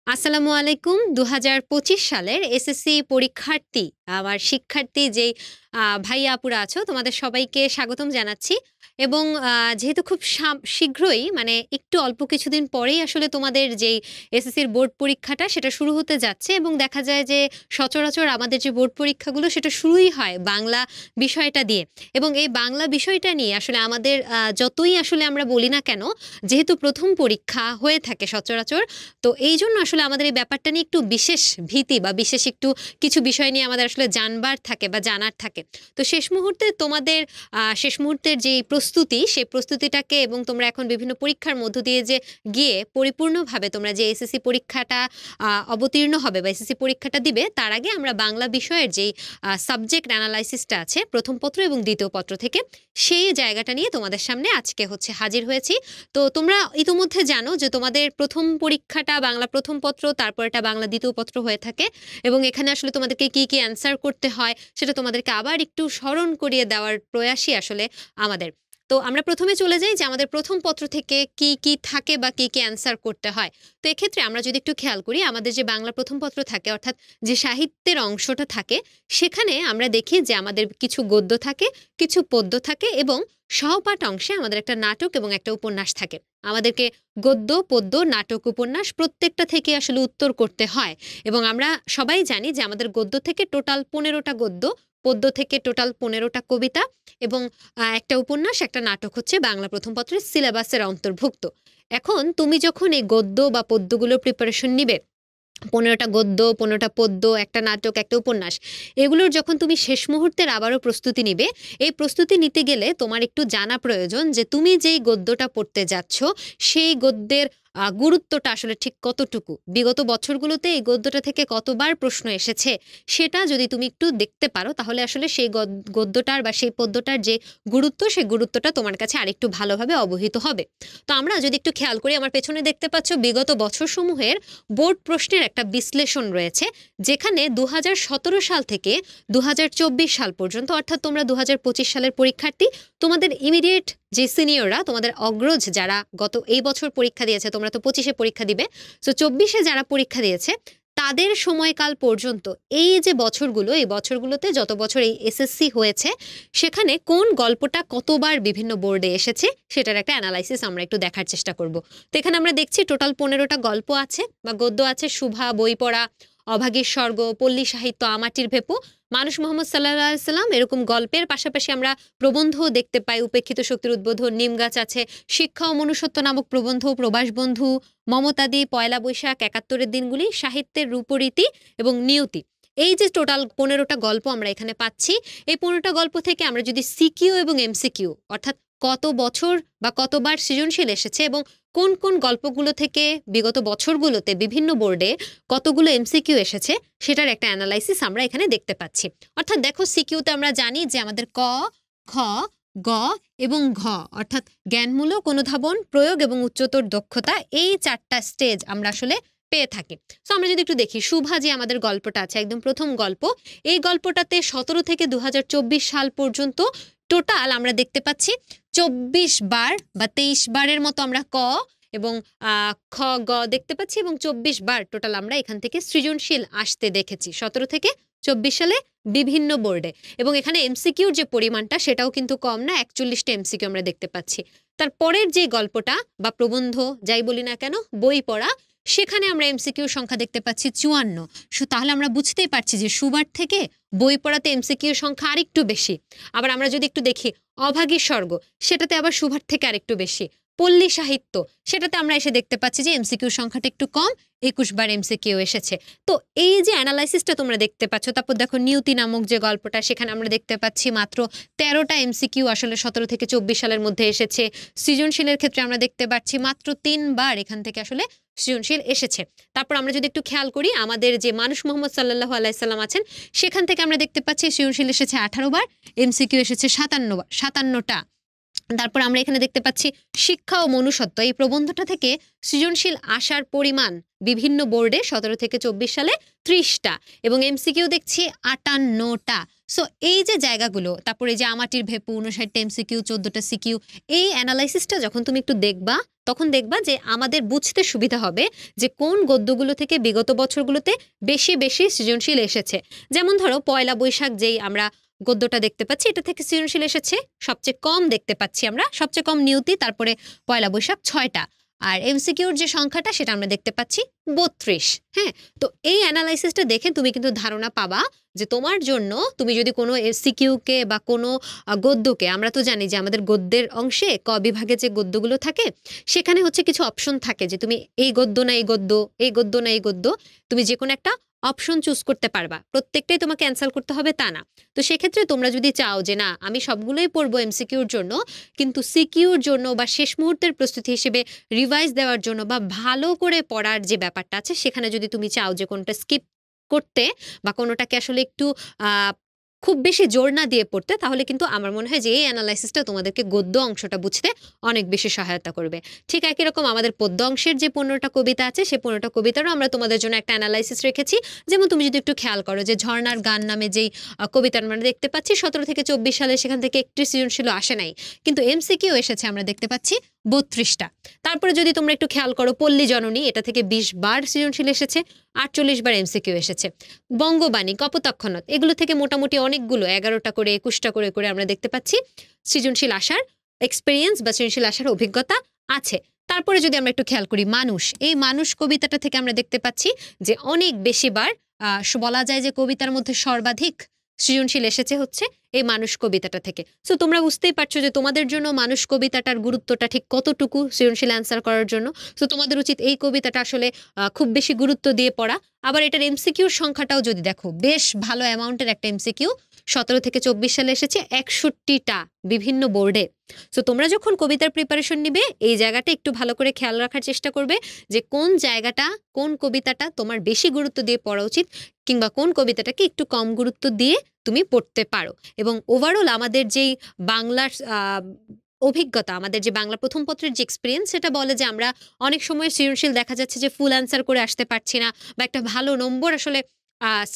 আসসালামু আলাইকুম। ২০২৫ সালের এসএসসি পরীক্ষার্থী, আমার শিক্ষার্থী যেই ভাইয়া আপুরা আছো, তোমাদের সবাইকে স্বাগতম জানাচ্ছি। এবং যেহেতু খুব শীঘ্রই মানে একটু অল্প কিছুদিন পরেই আসলে তোমাদের যেই এসএসসির বোর্ড পরীক্ষাটা সেটা শুরু হতে যাচ্ছে এবং দেখা যায় যে সচরাচর আমাদের যে বোর্ড পরীক্ষাগুলো সেটা শুরুই হয় বাংলা বিষয়টা দিয়ে। এবং এই বাংলা বিষয়টা নিয়ে আসলে আমাদের যতই আসলে আমরা বলি না কেন, যেহেতু প্রথম পরীক্ষা হয়ে থাকে সচরাচর, তো এইজন্য আসলে আমাদের এই ব্যাপারটা নিয়ে একটু বিশেষ ভীতি বা বিশেষ একটু কিছু বিষয় নিয়ে আমাদের আসলে জানবার থাকে বা জানার থাকে। তো শেষ মুহূর্তে তোমাদের শেষ মুহূর্তের যেই প্রস্তুতি, সেই প্রস্তুতিটাকে এবং তোমরা এখন বিভিন্ন পরীক্ষার মধ্য দিয়ে যে গিয়ে পরিপূর্ণভাবে তোমরা যে এসএসসি পরীক্ষাটা অবতীর্ণ হবে বা এসএসসি পরীক্ষাটা দিবে, তার আগে আমরা বাংলা বিষয়ের যেই সাবজেক্ট অ্যানালাইসিসটা আছে প্রথম পত্র এবং দ্বিতীয় পত্র থেকে, সেই জায়গাটা নিয়ে তোমাদের সামনে আজকে হাজির হয়েছি। তো তোমরা ইতোমধ্যে জানো যে তোমাদের প্রথম পরীক্ষাটা বাংলা প্রথম পত্র, তারপর এটা বাংলা দ্বিতীয় পত্র হয়ে থাকে এবং এখানে আসলে তোমাদেরকে কি কি অ্যান্সার করতে হয় সেটা তোমাদেরকে আবার একটু স্মরণ করিয়ে দেওয়ার প্রয়াসই আসলে আমাদের। তো আমরা প্রথমে চলে যাই যে আমাদের প্রথম পত্র থেকে কি কি থাকে বা কি কি অ্যান্সার করতে হয়। তো এক্ষেত্রে আমরা যদি একটু খেয়াল করি, আমাদের যে বাংলা প্রথম পত্র থাকে অর্থাৎ যে সাহিত্যের অংশটা থাকে, সেখানে আমরা দেখি যে আমাদের কিছু গদ্য থাকে, কিছু পদ্য থাকে এবং সহপাঠ অংশে আমাদের একটা নাটক এবং একটা উপন্যাস থাকে। আমাদেরকে গদ্য, পদ্য, নাটক, উপন্যাস প্রত্যেকটা থেকে আসলে উত্তর করতে হয় এবং আমরা সবাই জানি যে আমাদের গদ্য থেকে টোটাল ১৫টা গদ্য, পদ্য থেকে টোটাল ১৫টা কবিতা এবং একটা উপন্যাস, একটা নাটক হচ্ছে বাংলা প্রথম পত্রের সিলেবাসের অন্তর্ভুক্ত। এখন তুমি যখন এই গদ্য বা পদ্যগুলোর প্রিপারেশন নিবে, ১৫টা গদ্য, ১৫টা পদ্য, একটা নাটক, একটা উপন্যাস, এগুলোর যখন তুমি শেষ মুহূর্তের আবারও প্রস্তুতি নিবে, এই প্রস্তুতি নিতে গেলে তোমার একটু জানা প্রয়োজন যে তুমি যেই গদ্যটা পড়তে যাচ্ছ সেই গদ্যের গুরুত্বটা আসলে ঠিক কতটুকু, বিগত বছরগুলোতে এই গদ্যটা থেকে কতবার প্রশ্ন এসেছে, সেটা যদি তুমি একটু দেখতে পারো তাহলে আসলে সেই গদ্যটার বা সেই পদ্যটার যে গুরুত্ব, সেই গুরুত্বটা তোমার কাছে আরেকটু ভালোভাবে অবহিত হবে। তো আমরা যদি একটু খেয়াল করি, আমার পেছনে দেখতে পাচ্ছ বিগত বছরসমূহের বোর্ড প্রশ্নের একটা বিশ্লেষণ রয়েছে, যেখানে ২০১৭ সাল থেকে ২০২৪ সাল পর্যন্ত, অর্থাৎ তোমরা ২০২৫ সালের পরীক্ষার্থী, তোমাদের ইমিডিয়েট যে সিনিয়ররা, তোমাদের অগ্রজ যারা গত এই বছর পরীক্ষা দিয়েছে, তোমরা তো ২৫-এ পরীক্ষা দিবে, তো ২৪-এ যারা পরীক্ষা দিয়েছে তাদের সময়কাল পর্যন্ত এই যে বছরগুলো, এই বছরগুলোতে যত বছর এই এসএসসি হয়েছে, সেখানে কোন গল্পটা কতবার বিভিন্ন বোর্ডে এসেছে সেটার একটা অ্যানালাইসিস আমরা একটু দেখার চেষ্টা করব। তো এখানে আমরা দেখছি টোটাল ১৫টা গল্প আছে বা গদ্য আছে। শুভা, বই পড়া, অভাগীর স্বর্গ, পল্লী সাহিত্য, আমাটির ভেপু, মানুষ মোহাম্মদ সাল্লাল্লাহু আলাইহি সাল্লাম, এরকম গল্পের পাশাপাশি আমরা প্রবন্ধও দেখতে পাই। উপেক্ষিত শক্তির উদ্বোধন, নিমগাছ আছে, শিক্ষা ও মনুষ্যত্ব নামক প্রবন্ধ, প্রবাস বন্ধু, মমতাদি, পয়লা বৈশাখ, ৭১-এর দিনগুলি, সাহিত্যের রূপরীতি এবং নিয়তি। এই যে টোটাল ১৫টা গল্প আমরা এখানে পাচ্ছি, এই ১৫টা গল্প থেকে আমরা যদি সিকিউ এবং এমসিকিউ, অর্থাৎ কত বছর বা কতবার সৃজনশীল এসেছে এবং কোন কোন গল্পগুলো থেকে বিগত বছরগুলোতে বিভিন্ন বোর্ডে কতগুলো এমসিকিউ এসেছে, সেটার একটা অ্যানালাইসিস আমরা এখানে দেখতে পাচ্ছি। অর্থাৎ দেখো, সিকিউতে আমরা জানি যে আমাদের ক, খ, গ এবং ঘ, অর্থাৎ জ্ঞানমূলক, অনুধাবন, প্রয়োগ এবং উচ্চতর দক্ষতা, এই ৪টা স্টেজ আমরা আসলে পেয়ে থাকি। তো আমরা যদি একটু দেখি, শুভা যে আমাদের গল্পটা আছে, একদম প্রথম গল্প, এই গল্পটাতে ১৭ থেকে ২০২৪ সাল পর্যন্ত টোটাল আমরা দেখতে পাচ্ছি ২৪ বার বা ২৩ বারের মতো আমরা ক এবং খ, গ দেখতে পাচ্ছি এবং ২৪ বার টোটাল আমরা এখান থেকে সৃজনশীল আসতে দেখেছি ১৭ থেকে ২৪ সালে বিভিন্ন বোর্ডে। এবং এখানে এমসিকিউর যে পরিমাণটা সেটাও কিন্তু কম না, ৪১টা এমসিকিউ আমরা দেখতে পাচ্ছি। তারপরের যে গল্পটা বা প্রবন্ধ যাই বলি না কেন, বই পড়া, সেখানে আমরা এমসিকিউর সংখ্যা দেখতে পাচ্ছি ৫৪। তাহলে আমরা বুঝতেই পারছি যে সুবার থেকে বই পড়াতে এমসিকিউর সংখ্যা আরেকটু বেশি। আবার আমরা যদি একটু দেখি, অভাগীর স্বর্গ, সেটাতে আবার সুভার থেকে আরেকটু বেশি। পল্লী সাহিত্য, সেটাতে আমরা এসে দেখতে পাচ্ছি যে এমসিকিউর সংখ্যাটা একটু কম, ২১ বার এমসিকিউ এসেছে। তো এই যে অ্যানালাইসিসটা তোমরা দেখতে পাচ্ছ, তারপর দেখো নিয়তি নামক যে গল্পটা, সেখানে আমরা দেখতে পাচ্ছি মাত্র ১৩টা এমসিকিউ আসলে ১৭ থেকে ২৪ সালের মধ্যে এসেছে। সৃজনশীলের ক্ষেত্রে আমরা দেখতে পাচ্ছি মাত্র ৩ বার এখান থেকে আসলে সৃজনশীল এসেছে। তারপর আমরা যদি একটু খেয়াল করি, আমাদের যে মানুষ মোহাম্মদ সাল্লাল্লাহু আলাইহি সাল্লাম আছেন, সেখান থেকে আমরা দেখতে পাচ্ছি সৃজনশীল এসেছে ১৮ বার, এমসিকিউ এসেছে ৫৭টা। তারপর আমরা এখানে দেখতে পাচ্ছি শিক্ষা ও মনুষ্যত্ব। এই প্রবন্ধটা থেকে সৃজনশীল আসার পরিমাণ বিভিন্ন বোর্ডে 17 থেকে 24 সালে 30টা এবং এমসিকিউ দেখছি 58টা। সো এই যে জায়গাগুলো, তারপরে যে আমাটির ভেপু 59টা এমসিকিউ, 14টা সিকিউ, এই অ্যানালাইসিসটা যখন তুমি একটু দেখবা তখন দেখবা যে আমাদের বুঝতে সুবিধা হবে যে কোন গদ্যগুলো থেকে বিগত বছরগুলোতে বেশি বেশি সৃজনশীল এসেছে। যেমন ধরো পয়লা বৈশাখ যেই আমরা গদ্যটা দেখতে পাচ্ছি, এটা থেকে সৃজনশীল এসেছে সবচেয়ে কম দেখতে পাচ্ছি আমরা, সবচেয়ে কম নিয়তি, তারপরে পয়লা বৈশাখ 6টা, আর এমসিকিউর যে সংখ্যাটা সেটা আমরা দেখতে পাচ্ছি 32। হ্যাঁ, তো এই অ্যানালাইসিসটা দেখে তুমি কিন্তু ধারণা পাবা যে তোমার জন্য তুমি যদি কোনো এমসিকিউকে বা কোনো গদ্যকে, আমরা তো জানি যে আমাদের গদ্যের অংশে ক বিভাগে যে গদ্যগুলো থাকে সেখানে হচ্ছে কিছু অপশন থাকে যে তুমি এই গদ্য না এই গদ্য, এই গদ্য না এই গদ্য, তুমি যে কোনো একটা অপশন চুজ করতে পারবা। প্রত্যেকটাই তোমাকে অ্যান্সার করতে হবে তা না। তো সেক্ষেত্রে তোমরা যদি চাও যে না আমি সবগুলোই পড়বো এমসিকিউর জন্য, কিন্তু সিকিউর জন্য বা শেষ মুহূর্তের প্রস্তুতি হিসেবে রিভাইজ দেওয়ার জন্য বা ভালো করে পড়ার যে ব্যাপারটা আছে সেখানে যদি তুমি চাও যে কোনটা স্কিপ করতে বা কোনোটাকে আসলে একটু খুব বেশি জোর না দিয়ে পড়তে, তাহলে কিন্তু আমার মনে হয় যে এই অ্যানালাইসিসটা তোমাদেরকে গদ্য অংশটা বুঝতে অনেক বেশি সহায়তা করবে। ঠিক একই রকম আমাদের পদ্য অংশের যে 15টা কবিতা আছে সেই 15টা কবিতারও আমরা তোমাদের জন্য একটা অ্যানালাইসিস রেখেছি। যেমন তুমি যদি একটু খেয়াল করো যে ঝর্ণার গান নামে যেই কবিতা আমরা দেখতে পাচ্ছি 17 থেকে 24 সালে, সেখান থেকে একটি সৃজনশীল আসে নাই, কিন্তু এমসিকিউ এসেছে আমরা দেখতে পাচ্ছি 32টা। তারপরে যদি তোমরা একটু খেয়াল করো পল্লী জননী, এটা থেকে 20 বার সৃজনশীল এসেছে, 48 বার এমসিকিউ এসেছে। বঙ্গবাণী, কপোতাক্ষণত, এগুলো থেকে মোটামুটি অনেকগুলো 11টা করে 21টা করে করে আমরা দেখতে পাচ্ছি সৃজনশীল আসার এক্সপেরিয়েন্স বা সৃজনশীল আসার অভিজ্ঞতা আছে। তারপরে যদি আমরা একটু খেয়াল করি মানুষ, এই মানুষ কবিতাটা থেকে আমরা দেখতে পাচ্ছি যে অনেক বেশি বার বলা যায় যে কবিতার মধ্যে সর্বাধিক সৃজনশীল এসেছে হচ্ছে এই মানুষ কবিতাটা থেকে। সো তোমরা বুঝতেই পারছো যে তোমাদের জন্য মানুষ কবিতাটার গুরুত্বটা ঠিক কতটুকু সৃজনশীল অ্যান্সার করার জন্য। সো তোমাদের উচিত এই কবিতাটা আসলে খুব বেশি গুরুত্ব দিয়ে পড়া। আবার এটার এমসিকিউর সংখ্যাটাও যদি দেখো, বেশ ভালো অ্যামাউন্টের একটা এমসিকিউ 17 থেকে 24 সালে এসেছে 61টা বিভিন্ন বোর্ডে। সো তোমরা যখন কবিতার প্রিপারেশন নিবে এই জায়গাটা একটু ভালো করে খেয়াল রাখার চেষ্টা করবে যে কোন জায়গাটা, কোন কবিতাটা তোমার বেশি গুরুত্ব দিয়ে পড়া উচিত, কিংবা কোন কবিতাটাকে একটু কম গুরুত্ব দিয়ে তুমি পড়তে পারো। এবং ওভারঅল আমাদের যেই বাংলার অভিজ্ঞতা, আমাদের যে বাংলা প্রথম পত্রের যে এক্সপিরিয়েন্স, সেটা বলে যে আমরা অনেক সময় সৃজনশীল দেখা যাচ্ছে যে ফুল অ্যান্সার করে আসতে পারছি না, বা একটা ভালো নম্বর আসলে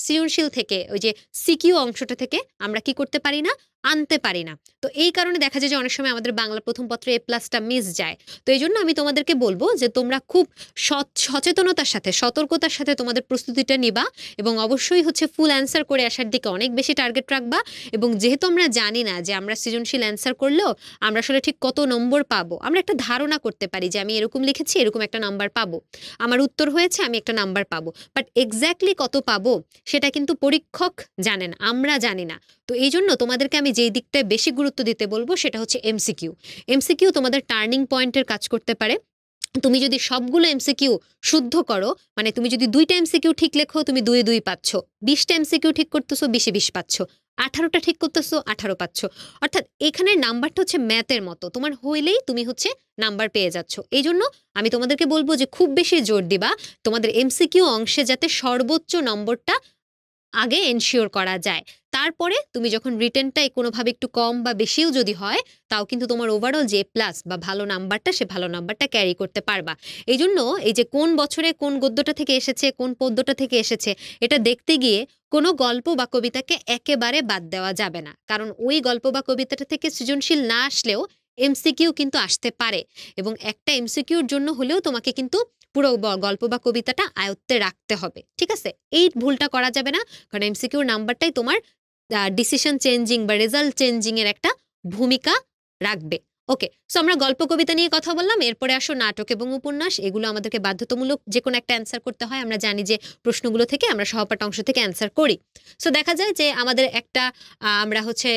সৃজনশীল থেকে ওই যে সিকিউ অংশটা থেকে আমরা কি করতে পারি না, আনতে পারি না। তো এই কারণে দেখা যায় যে অনেক সময় আমাদের বাংলা প্রথম পত্রে A+টা মিস যায়। তো এই জন্য আমি তোমাদেরকে বলবো যে তোমরা খুব সচেতনতার সাথে, সতর্কতার সাথে তোমাদের প্রস্তুতিটা নিবা এবং অবশ্যই হচ্ছে ফুল অ্যান্সার করে আসার দিকে অনেক বেশি টার্গেট রাখবা। এবং যেহেতু আমরা জানি না যে আমরা সৃজনশীল অ্যান্সার করলেও আমরা আসলে ঠিক কত নম্বর পাবো, আমরা একটা ধারণা করতে পারি যে আমি এরকম লিখেছি এরকম একটা নাম্বার পাবো, আমার উত্তর হয়েছে আমি একটা নাম্বার পাবো, বাট এক্স্যাক্টলি কত পাবো সেটা কিন্তু পরীক্ষক জানেন, আমরা জানি না। তো এই জন্য তোমাদেরকে আমি যেই দিকটায় বেশি গুরুত্ব দিতে বলবো সেটা হচ্ছে এমসিকিউ। এমসিকিউ তোমাদের টার্নিং পয়েন্টের কাজ করতে পারে। তুমি যদি সবগুলো এমসিকিউ শুদ্ধ করো, মানে তুমি যদি 2টা এমসিকিউ ঠিক লেখো তুমি 2 পাচ্ছ, 20টা এমসিকিউ ঠিক করতেছো 20 পাচ্ছ, 18টা ঠিক করতেছো 18 পাচ্ছ। অর্থাৎ এখানে নাম্বারটা হচ্ছে ম্যাথের মতো, তোমার হইলেই তুমি হচ্ছে নাম্বার পেয়ে যাচ্ছ। এই জন্য আমি তোমাদেরকে বলবো যে খুব বেশি জোর দিবা তোমাদের এমসিকিউ অংশে যাতে সর্বোচ্চ নম্বরটা আগে এনশিওর করা যায়। তারপরে তুমি যখন রিটেনটাই কোনোভাবে একটু কম বা বেশিও যদি হয়, তাও কিন্তু তোমার ওভারঅল যে প্লাস বা ভালো নাম্বারটা, সে ভালো নাম্বারটা ক্যারি করতে পারবা। এই জন্য এই যে কোন বছরে কোন গদ্যটা থেকে এসেছে, কোন পদ্যটা থেকে এসেছে, এটা দেখতে গিয়ে কোনো গল্প বা কবিতাকে একেবারে বাদ দেওয়া যাবে না। কারণ ওই গল্প বা কবিতাটা থেকে সৃজনশীল না আসলেও এমসিকিউ কিন্তু আসতে পারে, এবং একটা এমসিকিউর জন্য হলেও তোমাকে কিন্তু পুরো গল্প বা কবিতাটা আয়ত্তে রাখতে হবে। ঠিক আছে, এই ভুলটা করা যাবে না, কারণ এমসিকিউর নাম্বারটাই তোমার ডিসিশন চেঞ্জিং বা রেজাল্ট চেঞ্জিং এর একটা ভূমিকা রাখবে। ওকে, সো আমরা গল্প কবিতা নিয়ে কথা বললাম, এরপরে আসো নাটক এবং উপন্যাস। এগুলো আমাদেরকে বাধ্যতামূলক যে কোনো একটা অ্যান্সার করতে হয়। আমরা জানি যে প্রশ্নগুলো থেকে আমরা সহপাঠ অংশ থেকে অ্যান্সার করি। সো দেখা যায় যে আমাদের একটা আমরা হচ্ছে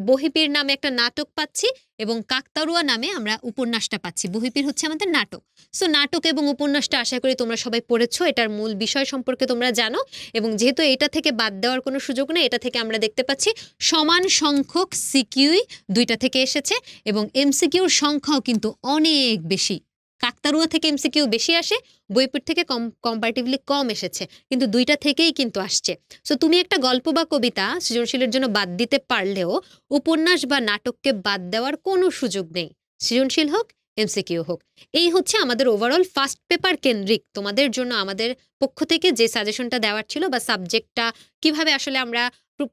বহিপীর নামে একটা নাটক পাচ্ছি এবং কাকতাড়ুয়া নামে আমরা উপন্যাসটা পাচ্ছি। বহিপীর হচ্ছে আমাদের নাটক। সো নাটক এবং উপন্যাসটা আশা করি তোমরা সবাই পড়েছো, এটার মূল বিষয় সম্পর্কে তোমরা জানো। এবং যেহেতু এটা থেকে বাদ দেওয়ার কোনো সুযোগ নেই, এটা থেকে আমরা দেখতে পাচ্ছি সমান সংখ্যক সিকিউই 2টা থেকে এসেছে এবং এমসিকিউর সংখ্যাও কিন্তু অনেক বেশি। কাকতাড়ুয়া থেকে এমসিকিউ বেশি আসে, বইপট থেকে কম্পারেটিভলি কম এসেছে, কিন্তু দুইটা থেকেই কিন্তু আসছে। সো তুমি একটা গল্প বা কবিতা সৃজনশীলের জন্য বাদ দিতে পারলেও উপন্যাস বা নাটককে বাদ দেওয়ার কোনো সুযোগ নেই, সৃজনশীল হোক এমসিকিউ হোক। এই হচ্ছে আমাদের ওভারঅল ফার্স্ট পেপার কেন্দ্রিক তোমাদের জন্য আমাদের পক্ষ থেকে যে সাজেশনটা দেওয়ার ছিল, বা সাবজেক্টটা কিভাবে আসলে আমরা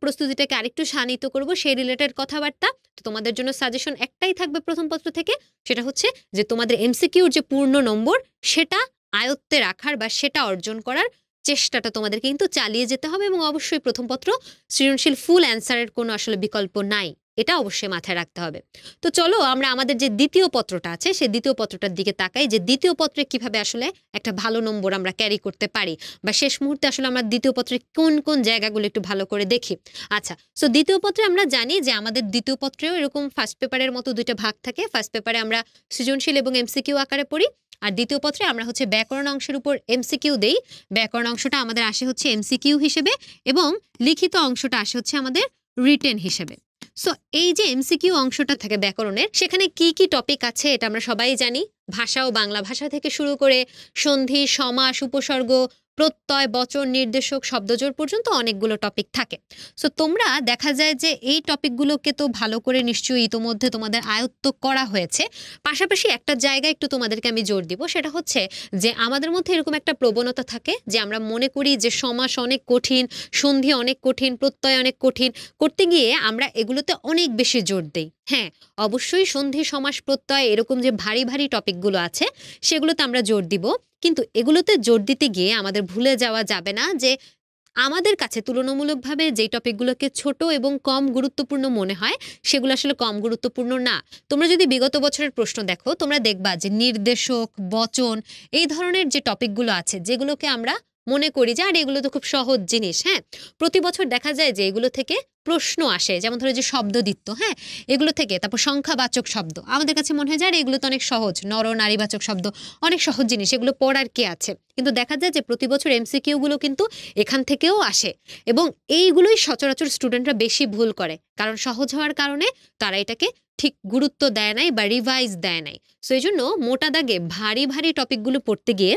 প্রস্তুতিটাকে আরেকটু শানিত করব সেই রিলেটেড কথাবার্তা। তো তোমাদের জন্য সাজেশন একটাই থাকবে প্রথম পত্র থেকে, সেটা হচ্ছে যে তোমাদের এমসিকিউর যে পূর্ণ নম্বর সেটা আয়ত্তে রাখার বা সেটা অর্জন করার চেষ্টাটা তোমাদের কিন্তু চালিয়ে যেতে হবে, এবং অবশ্যই প্রথম পত্র সৃজনশীল ফুল অ্যান্সারের কোনো আসলে বিকল্প নাই, এটা অবশ্যই মাথায় রাখতে হবে। তো চলো আমরা আমাদের যে দ্বিতীয় পত্রটা আছে সেই দ্বিতীয় পত্রটার দিকে তাকাই, যে দ্বিতীয় পত্রে কিভাবে আসলে একটা ভালো নম্বর আমরা ক্যারি করতে পারি, বা শেষ মুহূর্তে আসলে আমরা দ্বিতীয় পত্রে কোন কোন জায়গাগুলো একটু ভালো করে দেখি। আচ্ছা, সো দ্বিতীয় পত্রে আমরা জানি যে আমাদের দ্বিতীয় পত্রেও এরকম ফার্স্ট পেপারের মতো দুইটা ভাগ থাকে। ফার্স্ট পেপারে আমরা সৃজনশীল এবং এমসিকিউ আকারে পড়ি, আর দ্বিতীয় পত্রে আমরা হচ্ছে ব্যাকরণ অংশের উপর এমসিকিউ দেই। ব্যাকরণ অংশটা আমাদের আসে হচ্ছে এমসিকিউ হিসেবে, এবং লিখিত অংশটা আসে হচ্ছে আমাদের রিটেন হিসেবে। সো এই যে এমসিকিউ অংশটা থাকে ব্যাকরণের, সেখানে কি কি টপিক আছে এটা আমরা সবাই জানি। ভাষা ও বাংলা ভাষা থেকে শুরু করে সন্ধি, সমাস, উপসর্গ, প্রত্যয়, বচন, নির্দেশক, শব্দজোড় পর্যন্ত অনেকগুলো টপিক থাকে। সো তোমরা দেখা যায় যে এই টপিকগুলোকে তো ভালো করে নিশ্চয়ই ইতোমধ্যে তোমাদের আয়ত্ত করা হয়েছে। পাশাপাশি একটা জায়গায় একটু তোমাদেরকে আমি জোর দিব, সেটা হচ্ছে যে আমাদের মধ্যে এরকম একটা প্রবণতা থাকে যে আমরা মনে করি যে সমাস অনেক কঠিন, সন্ধি অনেক কঠিন, প্রত্যয় অনেক কঠিন, করতে গিয়ে আমরা এগুলোতে অনেক বেশি জোর দেই। হ্যাঁ, অবশ্যই সন্ধি, সমাস, প্রত্যয় এরকম যে ভারী ভারী টপিকগুলো আছে সেগুলোতে আমরা জোর দিব, কিন্তু এগুলোতে জোর দিতে গিয়ে আমাদের ভুলে যাওয়া যাবে না যে আমাদের কাছে তুলনামূলকভাবে যেই টপিকগুলোকে ছোট এবং কম গুরুত্বপূর্ণ মনে হয় সেগুলো আসলে কম গুরুত্বপূর্ণ না। তোমরা যদি বিগত বছরের প্রশ্ন দেখো, তোমরা দেখবা যে নির্দেশক, বচন, এই ধরনের যে টপিকগুলো আছে যেগুলোকে আমরা মনে করি যে আর এগুলো তো খুব সহজ জিনিস, হ্যাঁ, প্রতি বছর দেখা যায় যে এগুলো থেকে প্রশ্ন আসে। যেমন ধরো যে শব্দদ্বিত্ব, হ্যাঁ, এগুলো থেকে, তারপর সংখ্যাবাচক শব্দ, আমাদের কাছে মনে হয় যে আর এগুলো তো অনেক সহজ, নর নারীবাচক শব্দ অনেক সহজ জিনিস, এগুলো পড়ার কে আছে। কিন্তু দেখা যায় যে প্রতি বছর এমসিকিউ গুলো কিন্তু এখান থেকেও আসে, এবং এইগুলোই সচরাচর স্টুডেন্টরা বেশি ভুল করে, কারণ সহজ হওয়ার কারণে তারা এটাকে ঠিক গুরুত্ব দেয় নাই বা রিভাইজ দেয় নাই। সো এই জন্য মোটা দাগে ভারী ভারী টপিকগুলো পড়তে গিয়ে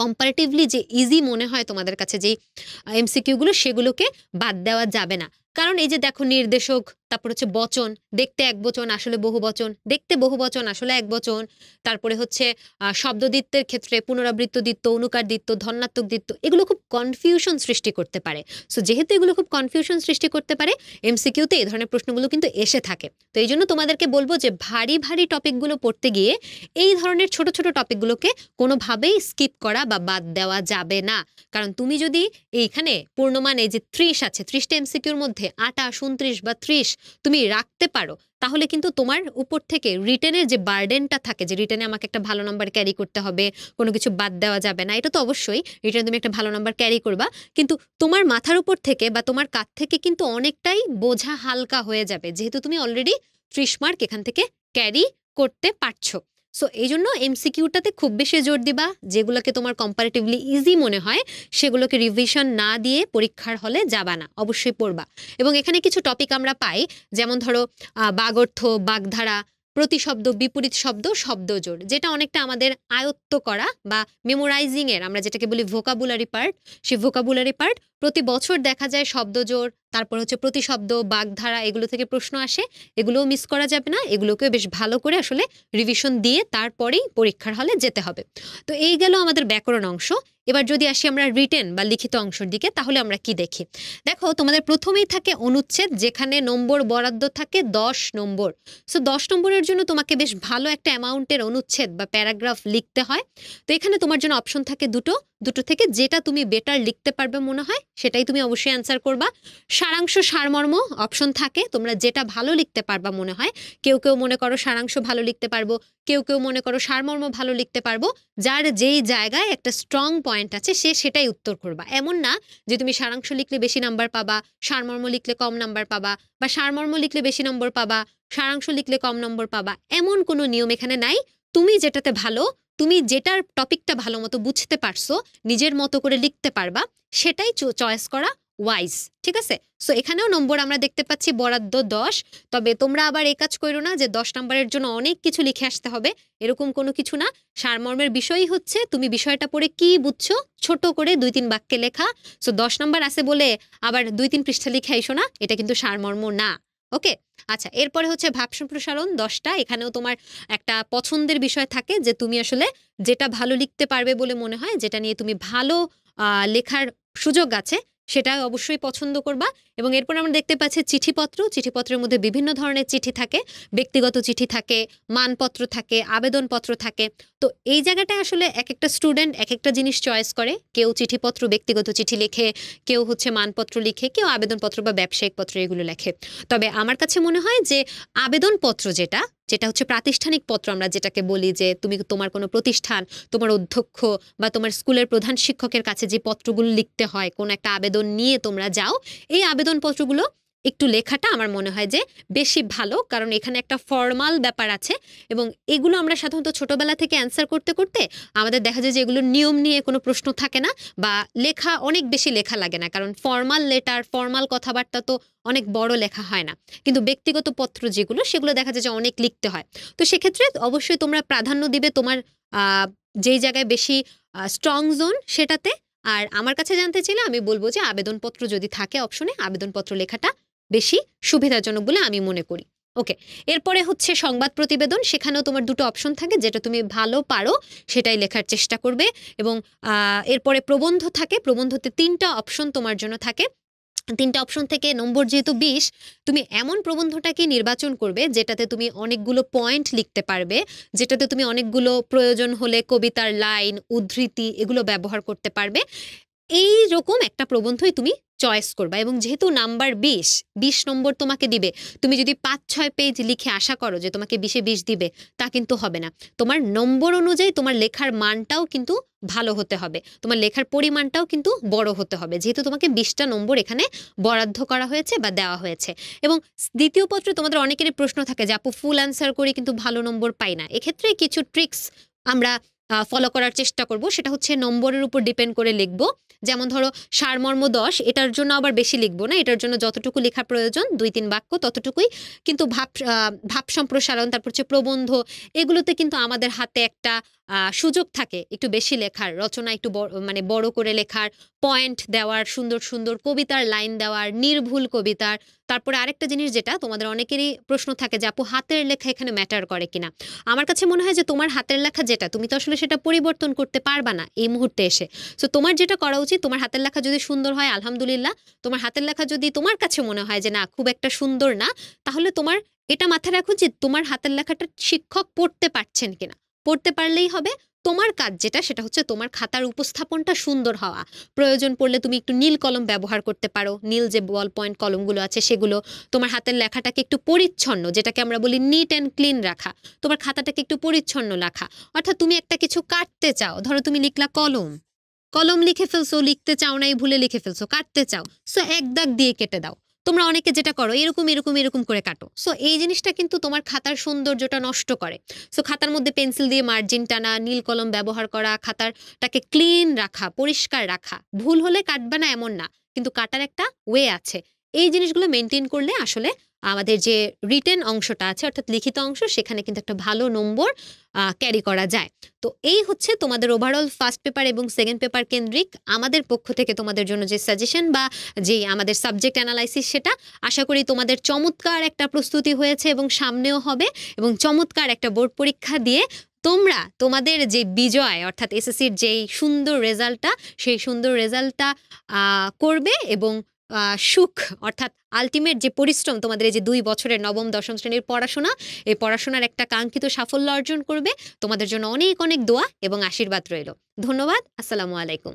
কম্পারেটিভলি যে ইজি মনে হয় তোমাদের কাছে যেই এমসিকিউ গুলো, সেগুলোকে বাদ দেওয়া যাবে না। কারণ এই যে দেখো নির্দেশক, তারপর হচ্ছে বচন, দেখতে এক বচন আসলে বহু বচন, দেখতে বহু বচন আসলে এক বচন, তারপরে হচ্ছে শব্দদ্বিত্বের ক্ষেত্রে পুনরাবৃত্ত দ্বিত্ব, অনুকার দ্বিত্ব, ধন্যাত্মক দ্বিত্ব, এগুলো খুব কনফিউশন সৃষ্টি করতে পারে। সো যেহেতু এগুলো খুব কনফিউশন সৃষ্টি করতে পারে, এমসিকিউতে এই ধরনের প্রশ্নগুলো কিন্তু এসে থাকে। তো এই জন্য তোমাদেরকে বলবো যে ভারী ভারী টপিকগুলো পড়তে গিয়ে এই ধরনের ছোট ছোট টপিকগুলোকে কোনোভাবেই স্কিপ করা বা বাদ দেওয়া যাবে না। কারণ তুমি যদি এইখানে পূর্ণমান এই যে 30 আছে, 30টা এমসিকিউর মধ্যে 28, 29 বা 30 তুমি রাখতে পারো, তাহলে কিন্তু তোমার উপর থেকে রিটেনের যে বার্ডেনটা থাকে, যে রিটেনে আমাকে একটা ভালো নাম্বার ক্যারি করতে হবে, কোনো কিছু বাদ দেওয়া যাবে না, এটা তো অবশ্যই রিটেনে তুমি একটা ভালো নাম্বার ক্যারি করবা, কিন্তু তোমার মাথার উপর থেকে বা তোমার কাঁধ থেকে কিন্তু অনেকটাই বোঝা হালকা হয়ে যাবে, যেহেতু তুমি অলরেডি 30 মার্ক এখান থেকে ক্যারি করতে পারছো। সো এই জন্য এমসিকিউটাতে খুব বেশি জোর দিবা, যেগুলোকে তোমার কম্পারেটিভলি ইজি মনে হয় সেগুলোকে রিভিশন না দিয়ে পরীক্ষার হলে যাবা না, অবশ্যই পড়বা। এবং এখানে কিছু টপিক আমরা পাই, যেমন ধরো বাগর্থ, বাগধারা, প্রতিশব্দ, বিপরীত শব্দ, শব্দজোড়, যেটা অনেকটা আমাদের আয়ত্ত করা বা মেমোরাইজিং এর আমরা যেটাকে বলি ভোকাবুলারি পার্ট, সেই ভোকাবুলারি পার্ট প্রতি বছর দেখা যায় শব্দজোড়, তারপর হচ্ছে প্রতিশব্দ, বাগধারা, এগুলো থেকে প্রশ্ন আসে, এগুলোও মিস করা যাবে না, এগুলোকে বেশ ভালো করে আসলে রিভিশন দিয়ে তারপরেই পরীক্ষার হলে যেতে হবে। তো এই গেল আমাদের ব্যাকরণ অংশ। এবার যদি আসি আমরা রিটেন বা লিখিত অংশের দিকে, তাহলে আমরা কি দেখি? দেখো তোমাদের প্রথমেই থাকে অনুচ্ছেদ, যেখানে নম্বর বরাদ্দ থাকে 10 নম্বর। সো 10 নম্বরের জন্য তোমাকে বেশ ভালো একটা অ্যামাউন্টের অনুচ্ছেদ বা প্যারাগ্রাফ লিখতে হয়। তো এখানে তোমার জন্য অপশন থাকে দুটো থেকে যেটা তুমি বেটার লিখতে পারবে মনে হয় সেটাই তুমি অবশ্যই অ্যান্সার করবা। সারাংশ, সারমর্ম অপশন থাকে, তোমরা যেটা ভালো লিখতে পারবা মনে হয়, কেউ কেউ মনে করো সারাংশ ভালো লিখতে পারবো, কেউ কেউ মনে করো সারমর্ম ভালো লিখতে পারবো, যার যেই জায়গায় একটা স্ট্রং পয়েন্ট আছে সে সেটাই উত্তর করবা। এমন না যে তুমি সারাংশ লিখলে বেশি নাম্বার পাবা, সারমর্ম লিখলে কম নাম্বার পাবা, বা সারমর্ম লিখলে বেশি নম্বর পাবা, সারাংশ লিখলে কম নম্বর পাবা, এমন কোনো নিয়ম এখানে নাই। তুমি যেটাতে ভালো, তুমি যেটার টপিকটা ভালো মতো বুঝতে পারছো, নিজের মতো করে লিখতে পারবা, সেটাই চয়েস করা ওয়াইজ, ঠিক আছে? সো এখানেও নম্বর আমরা দেখতে পাচ্ছি বরাদ্দ 10। তবে তোমরা আবার এই কাজ করো না যে 10 নাম্বারের জন্য অনেক কিছু লিখে আসতে হবে, এরকম কোনো কিছু না। সারমর্মের বিষয়ই হচ্ছে তুমি বিষয়টা পড়ে কি বুঝছো ছোট করে 2-3 বাক্যে লেখা। সো 10 নাম্বার আছে বলে আবার 2-3 পৃষ্ঠা লিখে আইসো না, এটা কিন্তু সারমর্ম না। ওকে, আচ্ছা, এরপরে হচ্ছে ভাব সম্প্রসারণ 10টা। এখানেও তোমার একটা পছন্দের বিষয় থাকে যে তুমি আসলে যেটা ভালো লিখতে পারবে বলে মনে হয়, যেটা নিয়ে তুমি ভালো লেখার সুযোগ আছে, সেটা অবশ্যই পছন্দ করবা। এবং এরপর আমরা দেখতে পাচ্ছি চিঠিপত্র। চিঠিপত্রের মধ্যে বিভিন্ন ধরনের চিঠি থাকে, ব্যক্তিগত চিঠি থাকে, মানপত্র থাকে, আবেদনপত্র থাকে। তো এই জায়গাটায় আসলে এক একটা স্টুডেন্ট এক একটা জিনিস চয়েস করে। কেউ চিঠিপত্র ব্যক্তিগত চিঠি লিখে, কেউ হচ্ছে মানপত্র লিখে, কেউ আবেদনপত্র বা ব্যবসায়িক পত্র এগুলো লেখে। তবে আমার কাছে মনে হয় যে আবেদনপত্র যেটা যেটা হচ্ছে প্রাতিষ্ঠানিক পত্র, আমরা যেটাকে বলি যে তুমি তোমার কোনো প্রতিষ্ঠান, তোমার অধ্যক্ষ বা তোমার স্কুলের প্রধান শিক্ষকের কাছে যে পত্রগুলো লিখতে হয়, কোন একটা আবেদন নিয়ে তোমরা যাও, এই আবেদনপত্রগুলো একটু লেখাটা আমার মনে হয় যে বেশি ভালো, কারণ এখানে একটা ফর্মাল ব্যাপার আছে। এবং এগুলো আমরা সাধারণত ছোটবেলা থেকে অ্যান্সার করতে করতে আমাদের দেখা যায় যে এগুলোর নিয়ম নিয়ে কোনো প্রশ্ন থাকে না, বা লেখা অনেক বেশি লেখা লাগে না, কারণ ফর্মাল লেটার, ফর্মাল কথাবার্তা তো অনেক বড় লেখা হয় না। কিন্তু ব্যক্তিগত পত্র যেগুলো, সেগুলো দেখা যায় যে অনেক লিখতে হয়। তো সেক্ষেত্রে অবশ্যই তোমরা প্রাধান্য দিবে তোমার যেই জায়গায় বেশি স্ট্রং জোন সেটাতে। আর আমার কাছে জানতে চাইলে আমি বলবো যে আবেদনপত্র যদি থাকে অপশনে, আবেদনপত্র লেখাটা বেশি সুবিধাজনক বলে আমি মনে করি। ওকে, এরপরে হচ্ছে সংবাদ প্রতিবেদন। সেখানেও তোমার দুটো অপশন থাকে, যেটা তুমি ভালো পারো সেটাই লেখার চেষ্টা করবে। এবং এরপরে প্রবন্ধ থাকে। প্রবন্ধতে 3টা অপশন তোমার জন্য থাকে। 3টা অপশন থেকে নম্বর যেহেতু 20, তুমি এমন প্রবন্ধটাকে নির্বাচন করবে যেটাতে তুমি অনেকগুলো পয়েন্ট লিখতে পারবে, যেটাতে তুমি অনেকগুলো প্রয়োজন হলে কবিতার লাইন, উদ্ধৃতি এগুলো ব্যবহার করতে পারবে। এই রকম একটা প্রবন্ধই তুমি চয়েস করবা। এবং যেহেতু নাম্বার 20 নম্বর তোমাকে দিবে, তুমি যদি 5-6 পেজ লিখে আশা করো যে তোমাকে 20-এ 20 দিবে, তা কিন্তু হবে না। তোমার নম্বর অনুযায়ী তোমার লেখার মানটাও কিন্তু ভালো হতে হবে, তোমার লেখার পরিমাণটাও কিন্তু বড় হতে হবে, যেহেতু তোমাকে 20টা নম্বর এখানে বরাদ্দ করা হয়েছে বা দেওয়া হয়েছে। এবং দ্বিতীয় পত্রে তোমাদের অনেকেরই প্রশ্ন থাকে যে আপু ফুল অ্যান্সার করে কিন্তু ভালো নম্বর পাই না। এক্ষেত্রে কিছু ট্রিক্স আমরা ফলো করার চেষ্টা করব। সেটা হচ্ছে নম্বরের উপর ডিপেন্ড করে লিখব। যেমন ধরো সারমর্ম 10, এটার জন্য আবার বেশি লিখবো না, এটার জন্য যতটুকু লেখা প্রয়োজন 2-3 বাক্য ততটুকুই। কিন্তু ভাব সম্প্রসারণ, তারপর হচ্ছে প্রবন্ধ, এগুলোতে কিন্তু আমাদের হাতে একটা সুযোগ থাকে একটু বেশি লেখার, রচনা একটু মানে বড় করে লেখার, পয়েন্ট দেওয়ার, সুন্দর সুন্দর কবিতার লাইন দেওয়ার, নির্ভুল কবিতার। তারপরে আরেকটা জিনিস যেটা তোমাদের অনেকেরই প্রশ্ন থাকে যে আপু হাতের লেখা এখানে ম্যাটার করে কিনা। আমার কাছে মনে হয় যে তোমার হাতের লেখা যেটা, তুমি তো আসলে সেটা পরিবর্তন করতে পারবা না এই মুহূর্তে এসে। সো তোমার যেটা করা উচিত, তোমার হাতের লেখা যদি সুন্দর হয় আলহামদুলিল্লাহ, তোমার হাতের লেখা যদি তোমার কাছে মনে হয় যে না খুব একটা সুন্দর না, তাহলে তোমার এটা মাথায় রাখো যে তোমার হাতের লেখাটা শিক্ষক পড়তে পারছেন কিনা। পড়তে পারলেই হবে। তোমার কাজ যেটা, সেটা হচ্ছে তোমার খাতার উপস্থাপনটা সুন্দর হওয়া। প্রয়োজন পড়লে তুমি একটু নীল কলম ব্যবহার করতে পারো, নীল যে বল পয়েন্ট কলমগুলো আছে সেগুলো। তোমার হাতের লেখাটাকে একটু পরিচ্ছন্ন, যেটাকে আমরা বলি নিট অ্যান্ড ক্লিন রাখা, তোমার খাতাটাকে একটু পরিচ্ছন্ন রাখা। অর্থাৎ তুমি একটা কিছু কাটতে চাও, ধরো তুমি লিখলা কলম, কলম লিখে ফেলছো, লিখতে চাও না, এই ভুলে লিখে ফেলছো, কাটতে চাও, সো এক দাগ দিয়ে কেটে দাও। তোমরা অনেকে যেটা করো এরকম এরকম এরকম করে কাটো। সো এই জিনিসটা কিন্তু তোমার খাতার সৌন্দর্যটা নষ্ট করে। সো খাতার মধ্যে পেন্সিল দিয়ে মার্জিন টানা, নীল কলম ব্যবহার করা, খাতারটাকে ক্লিন রাখা, পরিষ্কার রাখা। ভুল হলে কাটবে না এমন না, কিন্তু কাটার একটা ওয়ে আছে। এই জিনিসগুলো মেনটেন করলে আসলে আমাদের যে রিটেন অংশটা আছে, অর্থাৎ লিখিত অংশ, সেখানে কিন্তু একটা ভালো নম্বর ক্যারি করা যায়। তো এই হচ্ছে তোমাদের ওভারঅল ফার্স্ট পেপার এবং সেকেন্ড পেপার কেন্দ্রিক আমাদের পক্ষ থেকে তোমাদের জন্য যে সাজেশন বা যে আমাদের সাবজেক্ট অ্যানালাইসিস, সেটা আশা করি তোমাদের চমৎকার একটা প্রস্তুতি হয়েছে এবং সামনেও হবে। এবং চমৎকার একটা বোর্ড পরীক্ষা দিয়ে তোমরা তোমাদের যে বিজয়, অর্থাৎ এসএসসির যেই সুন্দর রেজাল্টটা, সেই সুন্দর রেজাল্টটা করবে। এবং সুখ, অর্থাৎ আলটিমেট যে পরিশ্রম তোমাদের এই যে 2 বছরের নবম দশম শ্রেণীর পড়াশোনা, এই পড়াশোনার একটা কাঙ্ক্ষিত সাফল্য অর্জন করবে। তোমাদের জন্য অনেক অনেক দোয়া এবং আশীর্বাদ রইল। ধন্যবাদ। আসসালামু আলাইকুম।